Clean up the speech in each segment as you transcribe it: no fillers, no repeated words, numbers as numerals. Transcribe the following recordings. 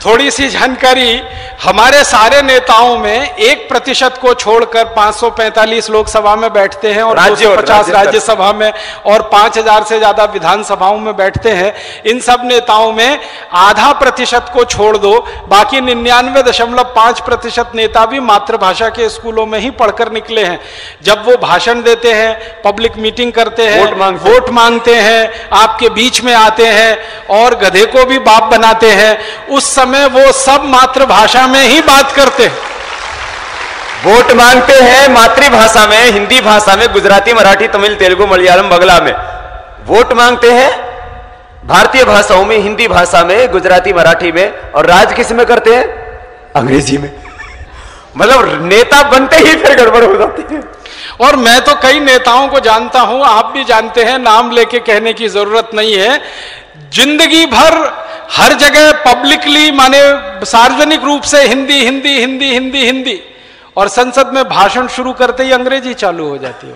थोड़ी सी जानकारी, हमारे सारे नेताओं में 1% को छोड़कर 545 लोकसभा में बैठते हैं और 250 राज्यसभा में और 5000 से ज्यादा विधानसभाओं में बैठते हैं। इन सब नेताओं में आधा प्रतिशत को छोड़ दो, बाकी 99.5% नेता भी मातृभाषा के स्कूलों में ही पढ़कर निकले हैं। जब वो भाषण देते हैं, पब्लिक मीटिंग करते हैं, वोट मांगते हैं, आपके बीच में आते हैं और गधे को भी बाप बनाते हैं, उस समय वो सब मातृभाषा में ही बात करते हैं। वोट मांगते हैं मातृभाषा में, हिंदी भाषा में, गुजराती, मराठी, तमिल, तेलुगु, मलयालम, बंगला में। वोट मांगते हैं भारतीय भाषाओं में, हिंदी भाषा में, गुजराती, मराठी में, और राज किस में करते हैं? अंग्रेजी में। मतलब नेता बनते ही फिर गड़बड़ हो जाती है। और मैं तो कई नेताओं को जानता हूं, आप भी जानते हैं, नाम लेके कहने की जरूरत नहीं है। जिंदगी भर हर जगह पब्लिकली, माने सार्वजनिक रूप से हिंदी हिंदी हिंदी हिंदी हिंदी, और संसद में भाषण शुरू करते ही अंग्रेजी चालू हो जाती है।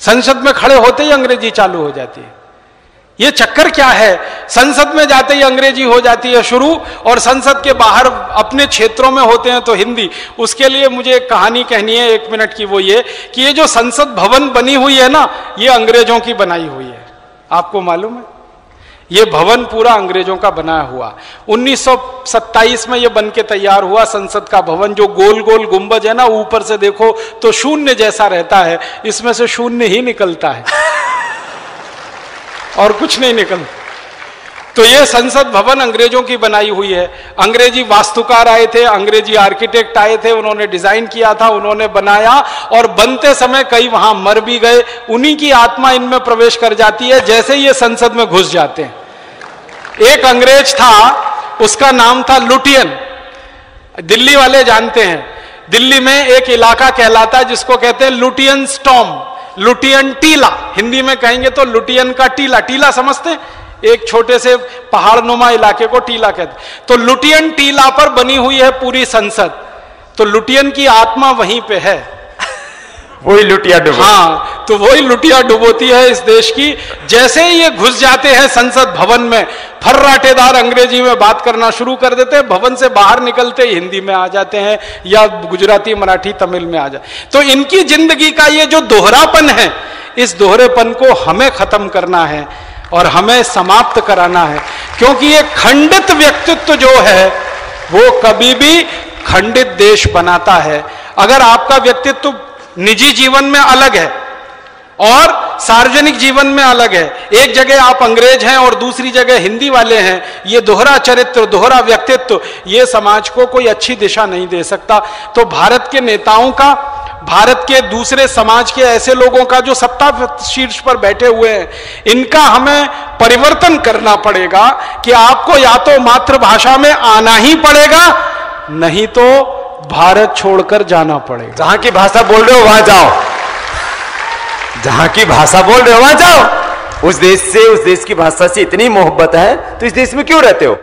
संसद में खड़े होते ही अंग्रेजी चालू हो जाती है। ये चक्कर क्या है? संसद में जाते ही अंग्रेजी हो जाती है शुरू, और संसद के बाहर अपने क्षेत्रों में होते हैं तो हिंदी। उसके लिए मुझे एक कहानी कहनी है 1 मिनट की। वो ये कि ये जो संसद भवन बनी हुई है ना, ये अंग्रेजों की बनाई हुई है। आपको मालूम है? ये भवन पूरा अंग्रेजों का बनाया हुआ। 1927 में ये बन के तैयार हुआ संसद का भवन। जो गोल गोल गुंबज है ना, ऊपर से देखो तो शून्य जैसा रहता है, इसमें से शून्य ही निकलता है और कुछ नहीं निकलता। तो ये संसद भवन अंग्रेजों की बनाई हुई है। अंग्रेजी वास्तुकार आए थे, अंग्रेजी आर्किटेक्ट आए थे, उन्होंने डिजाइन किया था, उन्होंने बनाया, और बनते समय कई वहां मर भी गए। उन्हीं की आत्मा इनमें प्रवेश कर जाती है जैसे ये संसद में घुस जाते हैं। एक अंग्रेज था, उसका नाम था लुटियन। दिल्ली वाले जानते हैं, दिल्ली में एक इलाका कहलाता है जिसको कहते हैं लुटियन स्टॉर्म, लुटियन टीला। हिंदी में कहेंगे तो लुटियन का टीला। टीला समझते हैं? एक छोटे से पहाड़नुमा इलाके को टीला कहते हैं। तो लुटियन टीला पर बनी हुई है पूरी संसद। तो लुटियन की आत्मा वहीं पे है, वही लुटिया डुबो। हाँ, तो वही लुटिया डुबोती है इस देश की। जैसे ही ये घुस जाते हैं संसद भवन में, फर्राटेदार अंग्रेजी में बात करना शुरू कर देते हैं। भवन से बाहर निकलते ही हिंदी में आ जाते हैं या गुजराती, मराठी, तमिल में आ जाते। तो इनकी जिंदगी का ये जो दोहरापन है, इस दोहरेपन को हमें खत्म करना है और हमें समाप्त कराना है। क्योंकि ये खंडित व्यक्तित्व जो है वो कभी भी खंडित देश बनाता है। अगर आपका व्यक्तित्व निजी जीवन में अलग है और सार्वजनिक जीवन में अलग है, एक जगह आप अंग्रेज हैं और दूसरी जगह हिंदी वाले हैं, ये दोहरा चरित्र, दोहरा व्यक्तित्व, ये समाज को कोई अच्छी दिशा नहीं दे सकता। तो भारत के नेताओं का, भारत के दूसरे समाज के ऐसे लोगों का जो सत्ता शीर्ष पर बैठे हुए हैं, इनका हमें परिवर्तन करना पड़ेगा कि आपको या तो मातृभाषा में आना ही पड़ेगा, नहीं तो भारत छोड़कर जाना पड़ेगा। जहां की भाषा बोल रहे हो वहां जाओ, जहां की भाषा बोल रहे हो वहां जाओ। उस देश से, उस देश की भाषा से इतनी मोहब्बत है तो इस देश में क्यों रहते हो?